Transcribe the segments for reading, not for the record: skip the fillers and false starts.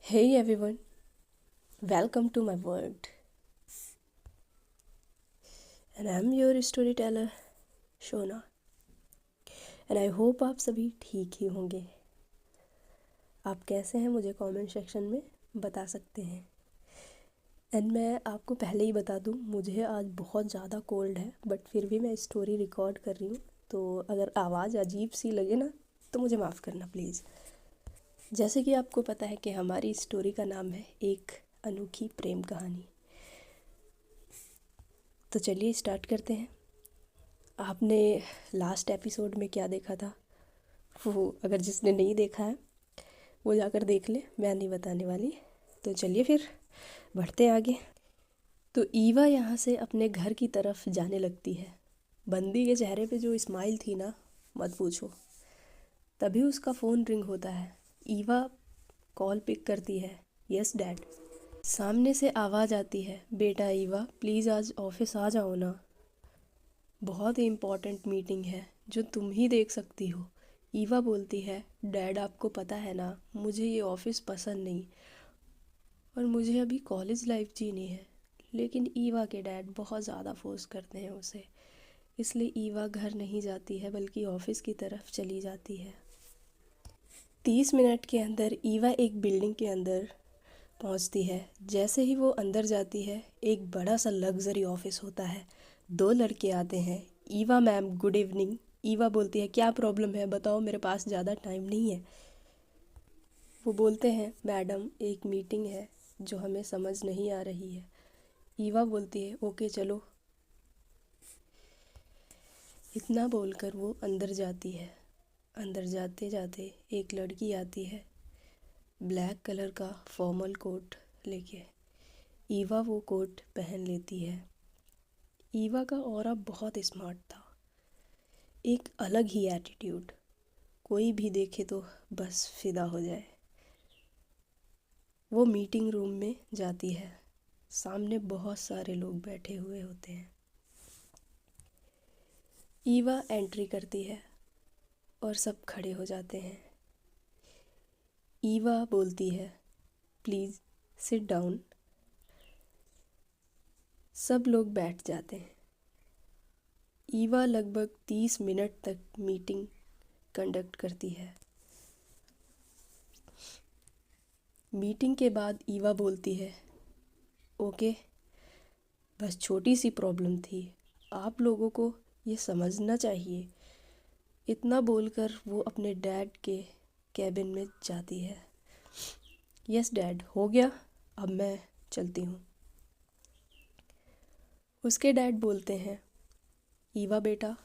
Hey everyone, welcome to my world. And I'm your storyteller Shona. And I hope आप सभी ठीक ही होंगे. आप कैसे हैं मुझे कमेंट सेक्शन में बता सकते हैं. एंड मैं आपको पहले ही बता दूं, मुझे आज बहुत ज़्यादा कोल्ड है, बट फिर भी मैं स्टोरी रिकॉर्ड कर रही हूँ. तो अगर आवाज़ अजीब सी लगे ना तो मुझे माफ़ करना प्लीज़. जैसे कि आपको पता है कि हमारी स्टोरी का नाम है एक अनोखी प्रेम कहानी. तो चलिए स्टार्ट करते हैं. आपने लास्ट एपिसोड में क्या देखा था वो अगर जिसने नहीं देखा है वो जाकर देख ले, मैं नहीं बताने वाली. तो चलिए फिर बढ़ते हैं आगे. तो ईवा यहाँ से अपने घर की तरफ जाने लगती है. बंदी के चेहरे पे जो स्माइल थी ना, मत पूछो. तभी उसका फ़ोन रिंग होता है. ईवा कॉल पिक करती है. Yes dad. सामने से आवाज़ आती है, बेटा ईवा प्लीज़ आज ऑफिस आ जाओ ना, बहुत ही इम्पॉर्टेंट मीटिंग है जो तुम ही देख सकती हो. ईवा बोलती है, डैड आपको पता है ना मुझे ये ऑफ़िस पसंद नहीं और मुझे अभी कॉलेज लाइफ जीनी है. लेकिन ईवा के डैड बहुत ज़्यादा फोर्स करते हैं उसे, इसलिए ईवा घर नहीं जाती है बल्कि ऑफ़िस की तरफ चली जाती है. 30 मिनट के अंदर ईवा एक बिल्डिंग के अंदर पहुंचती है. जैसे ही वो अंदर जाती है एक बड़ा सा लग्जरी ऑफिस होता है. 2 लड़के आते हैं. Eva ma'am good evening. Eva बोलती है, क्या प्रॉब्लम है बताओ, मेरे पास ज़्यादा टाइम नहीं है. वो बोलते हैं, मैडम एक मीटिंग है जो हमें समझ नहीं आ रही है. ईवा बोलती है, ओके चलो. इतना बोलकर वो अंदर जाती है. अंदर जाते जाते एक लड़की आती है ब्लैक कलर का फॉर्मल कोट लेके. ईवा वो कोट पहन लेती है. ईवा का ऑरा बहुत स्मार्ट था, एक अलग ही एटीट्यूड. कोई भी देखे तो बस फिदा हो जाए. वो मीटिंग रूम में जाती है. सामने बहुत सारे लोग बैठे हुए होते हैं. ईवा एंट्री करती है और सब खड़े हो जाते हैं. ईवा बोलती है, प्लीज़ सिट डाउन. सब लोग बैठ जाते हैं. ईवा लगभग 30 मिनट तक मीटिंग कंडक्ट करती है. मीटिंग के बाद ईवा बोलती है, ओके बस छोटी सी प्रॉब्लम थी, आप लोगों को ये समझना चाहिए. इतना बोलकर वो अपने डैड के कैबिन में जाती है. यस डैड हो गया, अब मैं चलती हूँ. उसके डैड बोलते हैं, ईवा बेटा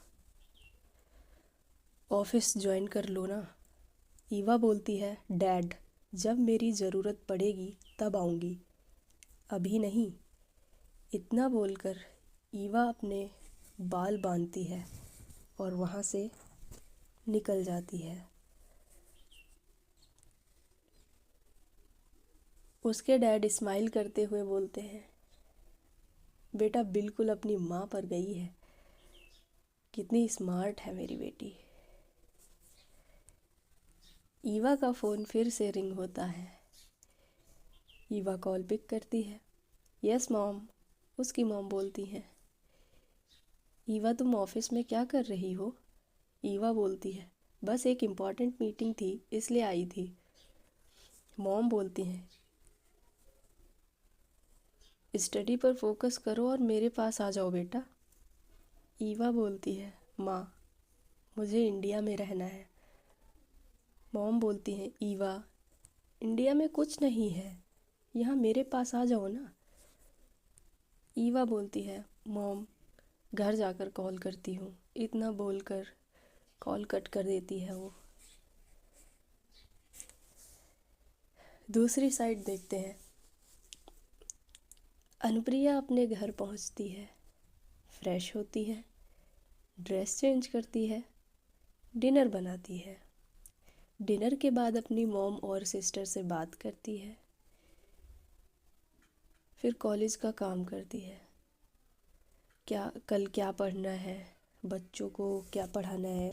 ऑफिस ज्वाइन कर लो ना. ईवा बोलती है, डैड जब मेरी ज़रूरत पड़ेगी तब आऊँगी, अभी नहीं. इतना बोलकर ईवा अपने बाल बांधती है और वहाँ से निकल जाती है. उसके डैड स्माइल करते हुए बोलते हैं, बेटा बिल्कुल अपनी माँ पर गई है, कितनी स्मार्ट है मेरी बेटी. ईवा का फ़ोन फिर से रिंग होता है. ईवा कॉल पिक करती है. Yes mom. उसकी मॉम बोलती हैं, ईवा तुम ऑफिस में क्या कर रही हो. ईवा बोलती है, बस एक इम्पॉर्टेंट मीटिंग थी इसलिए आई थी. मॉम बोलती हैं, स्टडी पर फोकस करो और मेरे पास आ जाओ बेटा. ईवा बोलती है, माँ मुझे इंडिया में रहना है. मॉम बोलती हैं, ईवा इंडिया में कुछ नहीं है, यहाँ मेरे पास आ जाओ ना. ईवा बोलती है, मॉम घर जाकर कॉल करती हूँ. इतना बोलकर कॉल कट कर देती है वो. दूसरी साइड देखते हैं. अनुप्रिया अपने घर पहुँचती है, फ्रेश होती है, ड्रेस चेंज करती है, डिनर बनाती है. डिनर के बाद अपनी मॉम और सिस्टर से बात करती है. फिर कॉलेज का काम करती है. क्या कल क्या पढ़ना है, बच्चों को क्या पढ़ाना है,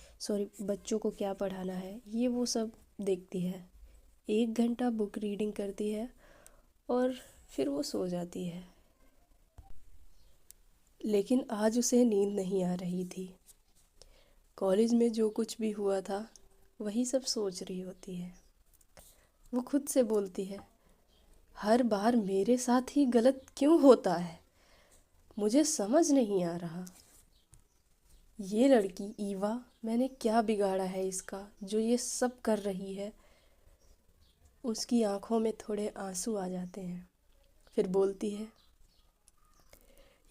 बच्चों को क्या पढ़ाना है, ये वो सब देखती है. 1 घंटा बुक रीडिंग करती है और फिर वो सो जाती है। लेकिन आज उसे नींद नहीं आ रही थी। कॉलेज में जो कुछ भी हुआ था वही सब सोच रही होती है। वो खुद से बोलती है, हर बार मेरे साथ ही गलत क्यों होता है, मुझे समझ नहीं आ रहा। ये लड़की ईवा, मैंने क्या बिगाड़ा है इसका जो ये सब कर रही है। उसकी आंखों में थोड़े आंसू आ जाते हैं। फिर बोलती है,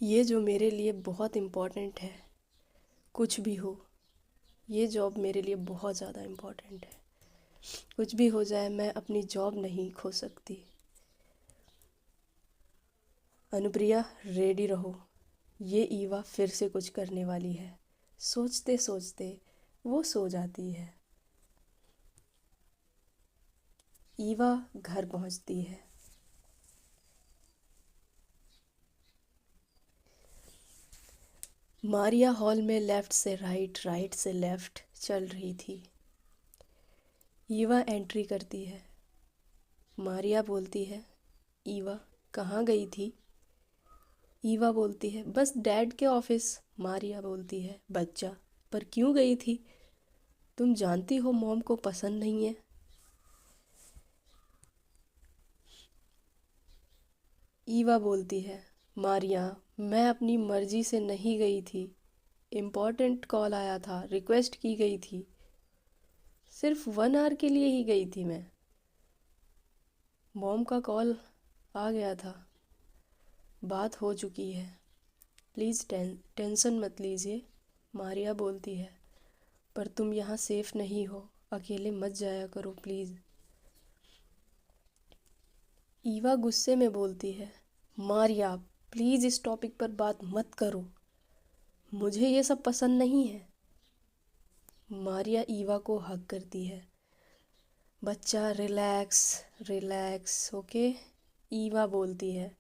ये जो मेरे लिए बहुत इम्पोर्टेंट है, कुछ भी हो, ये जॉब मेरे लिए बहुत ज़्यादा इम्पोर्टेंट है। कुछ भी हो जाए मैं अपनी जॉब नहीं खो सकती। अनुप्रिया रेडी रहो, ये ईवा फिर से कुछ करने वाली है। सोचते सोचते वो सो जाती है। ईवा घर पहुंचती है। मारिया हॉल में लेफ़्ट से राइट, राइट से लेफ़्ट चल रही थी। ईवा एंट्री करती है। मारिया बोलती है, ईवा कहाँ गई थी? ईवा बोलती है, बस डैड के ऑफिस। मारिया बोलती है, बच्चा, पर क्यों गई थी? तुम जानती हो मॉम को पसंद नहीं है। ईवा बोलती है, मारिया, मैं अपनी मर्जी से नहीं गई थी। इम्पोर्टेंट कॉल आया था, रिक्वेस्ट की गई थी। सिर्फ 1 आवर के लिए ही गई थी मैं। मॉम का कॉल आ गया था, बात हो चुकी है। प्लीज़ टेंशन मत लीजिए। मारिया बोलती है, पर तुम यहाँ सेफ नहीं हो, अकेले मत जाया करो प्लीज़। ईवा गुस्से में बोलती है, मारिया प्लीज़ इस टॉपिक पर बात मत करो, मुझे ये सब पसंद नहीं है। मारिया ईवा को हग करती है। बच्चा रिलैक्स, रिलैक्स, ओके। ईवा बोलती है,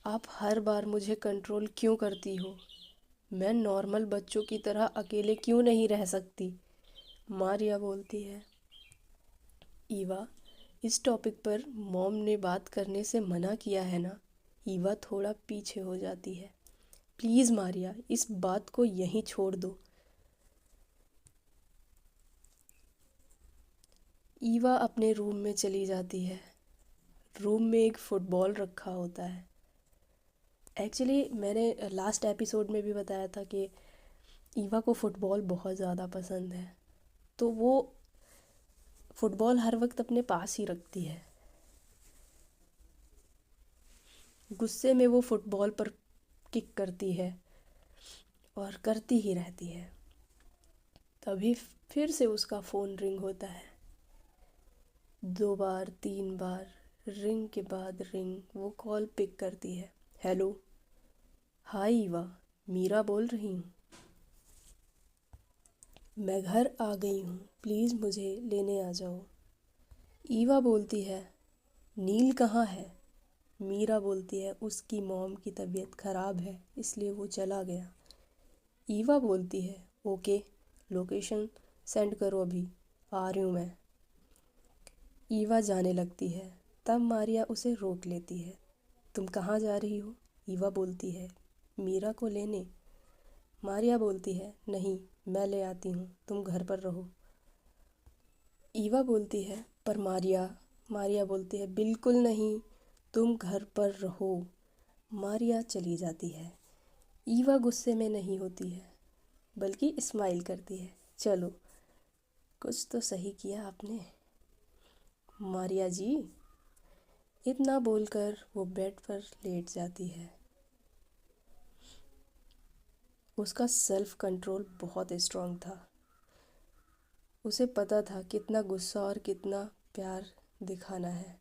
आप हर बार मुझे कंट्रोल क्यों करती हो? मैं नॉर्मल बच्चों की तरह अकेले क्यों नहीं रह सकती? मारिया बोलती है, ईवा इस टॉपिक पर मॉम ने बात करने से मना किया है ना। ईवा थोड़ा पीछे हो जाती है। प्लीज़ मारिया, इस बात को यहीं छोड़ दो। ईवा अपने रूम में चली जाती है। रूम में एक फ़ुटबॉल रखा होता है। एक्चुअली मैंने लास्ट एपिसोड में भी बताया था कि ईवा को फ़ुटबॉल बहुत ज़्यादा पसंद है, तो वो फ़ुटबॉल हर वक्त अपने पास ही रखती है। गुस्से में वो फ़ुटबॉल पर किक करती है और करती ही रहती है। तभी फिर से उसका फ़ोन रिंग होता है। 2 बार 3 बार रिंग के बाद रिंग, वो कॉल पिक करती है। हेलो, हाय ईवा, मीरा बोल रही हूँ। मैं घर आ गई हूँ, प्लीज़ मुझे लेने आ जाओ। ईवा बोलती है, नील कहाँ है? मीरा बोलती है, उसकी मॉम की तबीयत ख़राब है इसलिए वो चला गया। ईवा बोलती है, ओके, लोकेशन सेंड करो, अभी आ रही हूँ मैं। ईवा जाने लगती है। तब मारिया उसे रोक लेती है। तुम कहाँ जा रही हो? ईवा बोलती है, मीरा को लेने। मारिया बोलती है, नहीं, मैं ले आती हूँ, तुम घर पर रहो। ईवा बोलती है, पर मारिया। मारिया बोलती है, बिल्कुल नहीं, तुम घर पर रहो। मारिया चली जाती है। ईवा गुस्से में नहीं होती है, बल्कि स्माइल करती है। चलो, कुछ तो सही किया आपने, मारिया जी। इतना बोलकर वो बेड पर लेट जाती है। उसका सेल्फ कंट्रोल बहुत स्ट्रांग था। उसे पता था कितना गुस्सा और कितना प्यार दिखाना है।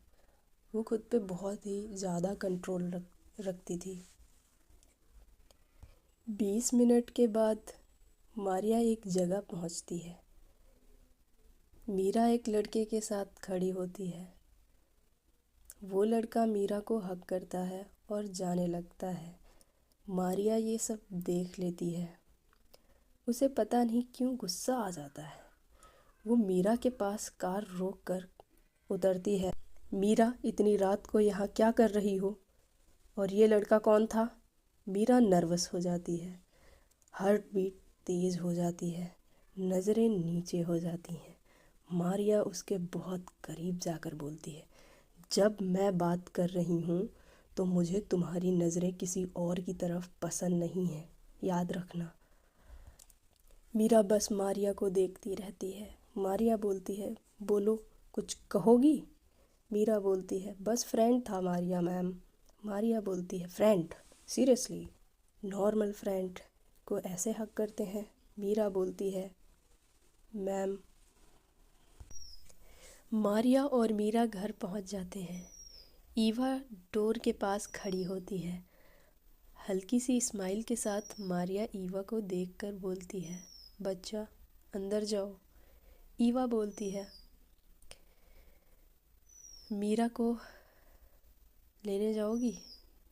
वो खुद पे बहुत ही ज़्यादा कंट्रोल रखती थी। 20 मिनट के बाद मारिया एक जगह पहुंचती है। मीरा एक लड़के के साथ खड़ी होती है। वो लड़का मीरा को हग करता है और जाने लगता है। मारिया ये सब देख लेती है। उसे पता नहीं क्यों गुस्सा आ जाता है। वो मीरा के पास कार रोक कर उतरती है। मीरा, इतनी रात को यहाँ क्या कर रही हो? और ये लड़का कौन था? मीरा नर्वस हो जाती है, हार्ट बीट तेज़ हो जाती है, नज़रें नीचे हो जाती हैं। मारिया उसके बहुत करीब जाकर बोलती है, जब मैं बात कर रही हूँ तो मुझे तुम्हारी नज़रें किसी और की तरफ पसंद नहीं है, याद रखना। मीरा बस मारिया को देखती रहती है। मारिया बोलती है, बोलो, कुछ कहोगी? मीरा बोलती है, बस फ्रेंड था मारिया मैम। मारिया बोलती है, फ्रेंड? सीरियसली? नॉर्मल फ्रेंड को ऐसे हक करते हैं? मीरा बोलती है, मैम। मारिया और मीरा घर पहुंच जाते हैं। ईवा डोर के पास खड़ी होती है। हल्की सी स्माइल के साथ मारिया ईवा को देखकर बोलती है, बच्चा अंदर जाओ। ईवा बोलती है, मीरा को लेने जाओगी?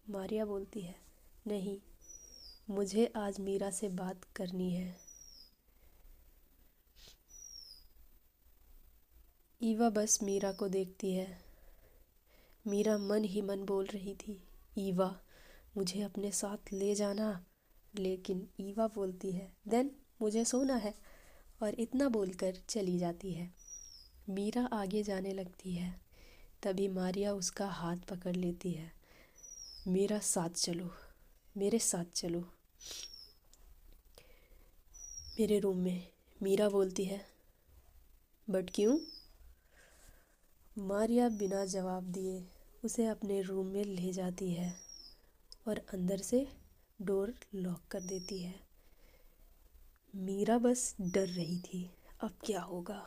मारिया बोलती है, नहीं, मुझे आज मीरा से बात करनी है। ईवा बस मीरा को देखती है। मीरा मन ही मन बोल रही थी, ईवा मुझे अपने साथ ले जाना। लेकिन ईवा बोलती है, देन मुझे सोना है, और इतना बोलकर चली जाती है। मीरा आगे जाने लगती है। तभी मारिया उसका हाथ पकड़ लेती है। मेरा साथ चलो, मेरे साथ चलो, मेरे रूम में। मीरा बोलती है, बट क्यों? मारिया बिना जवाब दिए उसे अपने रूम में ले जाती है और अंदर से डोर लॉक कर देती है। मीरा बस डर रही थी, अब क्या होगा।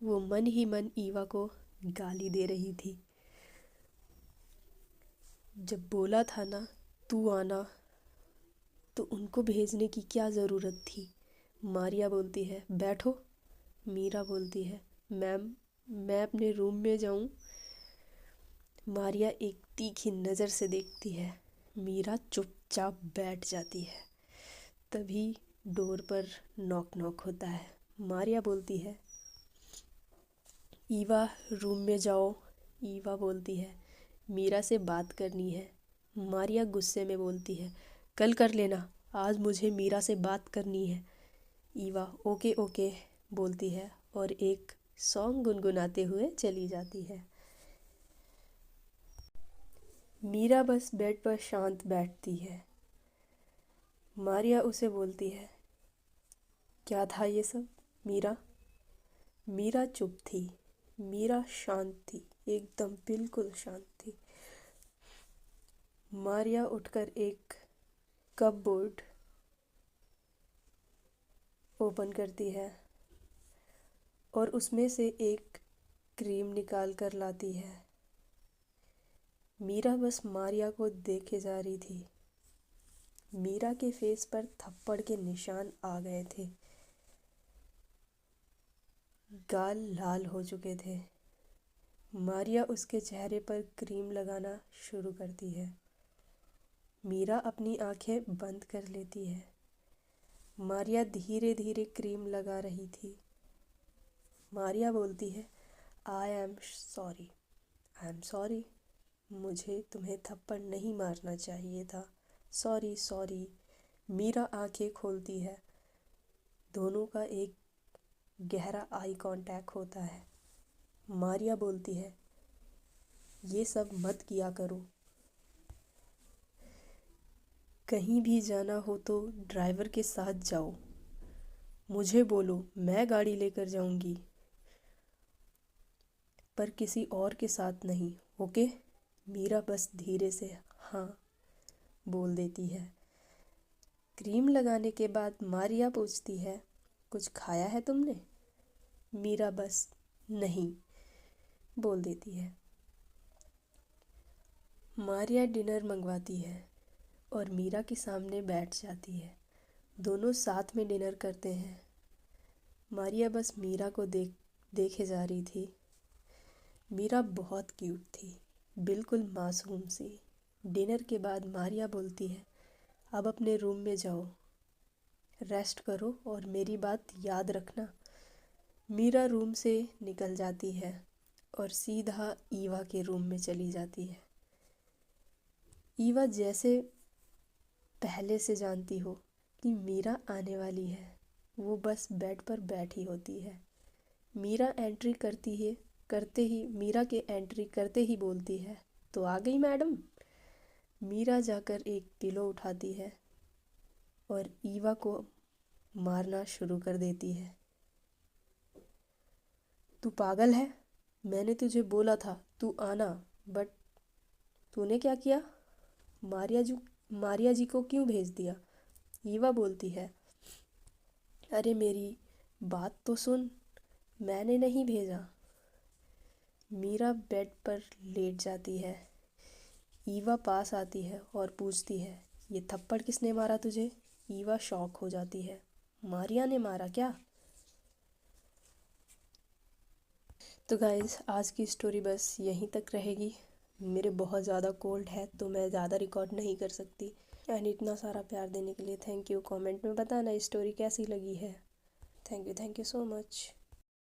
वो मन ही मन ईवा को गाली दे रही थी, जब बोला था ना तू आना, तो उनको भेजने की क्या ज़रूरत थी। मारिया बोलती है, बैठो। मीरा बोलती है, मैम मैं अपने रूम में जाऊं? मारिया एक तीखी नज़र से देखती है। मीरा चुपचाप बैठ जाती है। तभी डोर पर नॉक नॉक होता है। मारिया बोलती है, ईवा रूम में जाओ। ईवा बोलती है, मीरा से बात करनी है। मारिया गुस्से में बोलती है, कल कर लेना, आज मुझे मीरा से बात करनी है। ईवा ओके ओके बोलती है और एक सॉन्ग गुनगुनाते हुए चली जाती है। मीरा बस बेड पर शांत बैठती है। मारिया उसे बोलती है, क्या था ये सब मीरा? मीरा चुप थी। मीरा शांत थी, एकदम बिल्कुल शांत थी। मारिया उठकर एक कपबोर्ड ओपन करती है और उसमें से एक क्रीम निकाल कर लाती है। मीरा बस मारिया को देखे जा रही थी। मीरा के फेस पर थप्पड़ के निशान आ गए थे, गाल लाल हो चुके थे। मारिया उसके चेहरे पर क्रीम लगाना शुरू करती है। मीरा अपनी आंखें बंद कर लेती है। मारिया धीरे धीरे क्रीम लगा रही थी। मारिया बोलती है, I am sorry, I am sorry, मुझे तुम्हें थप्पड़ नहीं मारना चाहिए था, सॉरी सॉरी। मीरा आंखें खोलती है। दोनों का एक गहरा आई कांटेक्ट होता है। मारिया बोलती है, ये सब मत किया करो, कहीं भी जाना हो तो ड्राइवर के साथ जाओ, मुझे बोलो, मैं गाड़ी लेकर जाऊंगी, पर किसी और के साथ नहीं, ओके? मीरा बस धीरे से हाँ बोल देती है। क्रीम लगाने के बाद मारिया पूछती है, कुछ खाया है तुमने? मीरा बस नहीं बोल देती है। मारिया डिनर मंगवाती है और मीरा के सामने बैठ जाती है। दोनों साथ में डिनर करते हैं। मारिया बस मीरा को देखे जा रही थी। मीरा बहुत क्यूट थी, बिल्कुल मासूम सी। डिनर के बाद मारिया बोलती है, अब अपने रूम में जाओ, रेस्ट करो और मेरी बात याद रखना, मीरा रूम से निकल जाती है और सीधा ईवा के रूम में चली जाती है। ईवा जैसे पहले से जानती हो कि मीरा आने वाली है, वो बस बेड पर बैठी होती है। मीरा एंट्री करते ही बोलती है, तो आ गई मैडम। मीरा जाकर एक पिलो उठाती है और ईवा को मारना शुरू कर देती है। तू पागल है, मैंने तुझे बोला था तू आना, बट तूने क्या किया? मारिया जी को क्यों भेज दिया? ईवा बोलती है, अरे मेरी बात तो सुन, मैंने नहीं भेजा। मीरा बेड पर लेट जाती है। ईवा पास आती है और पूछती है, ये थप्पड़ किसने मारा तुझे? ईवा शॉक हो जाती है, मारिया ने मारा क्या? तो गाइस, आज की स्टोरी बस यहीं तक रहेगी। मेरे बहुत ज़्यादा कोल्ड है तो मैं ज़्यादा रिकॉर्ड नहीं कर सकती। एंड इतना सारा प्यार देने के लिए थैंक यू। कमेंट में बताना स्टोरी कैसी लगी है। Thank you so much.